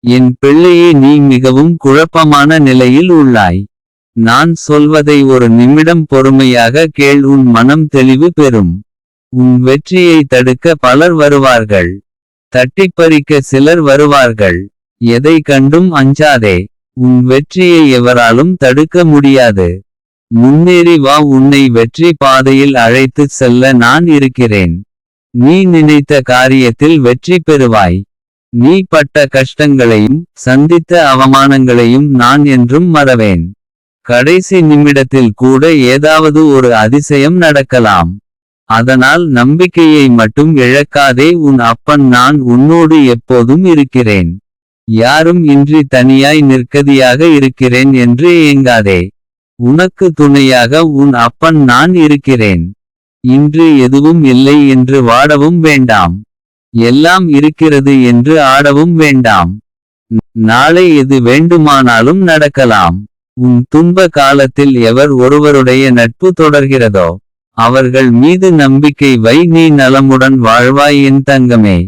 என் பிள்ளையே, நீ மிகவும் குழப்பமான நிலையில் உள்ளாய். நான் சொல்வதை ஒரு நிமிடம் பொறுமையாக கேள், உன் மனம் தெளிவு பெறும். உன் வெற்றியை தடுக்க பலர் வருவார்கள். தட்டிப்பறிக்க சிலர் வருவார்கள். எதை கண்டும் அஞ்சாதே. உன் வெற்றியை எவராலும் தடுக்க முடியாது. முன்னேறி வா, உன்னை வெற்றி பாதையில் அழைத்துச் செல்ல நான் இருக்கிறேன். நீ நினைத்த காரியத்தில் வெற்றி பெறுவாய். நீ பட்ட கஷ்டங்களையும் சந்தித்த அவமானங்களையும் நான் என்றும் மறவேன். கடைசி நிமிடத்தில் கூட ஏதாவது ஒரு அதிசயம் நடக்கலாம். அதனால் நம்பிக்கையை மட்டும் இழக்காதே. உன் அப்பன் நான் உன்னோடு எப்போதும் இருக்கிறேன். யாரும் இன்றி தனியாய் நிற்கதியாக இருக்கிறேன் என்று ஏங்காதே. உனக்கு துணையாக உன் அப்பன் நான் இருக்கிறேன். இன்று எதுவும் இல்லை என்று வாடவும் வேண்டாம். எல்லாம் இருக்கிறது என்று ஆடவும் வேண்டாம். நாளை எது வேண்டுமானாலும் நடக்கலாம். உன் துன்ப காலத்தில் எவர் ஒருவருடைய நட்பு தொடர்கிறதோ அவர்கள் மீது நம்பிக்கை வை. நீ நலமுடன் வாழ்வாய் என் தங்கமே.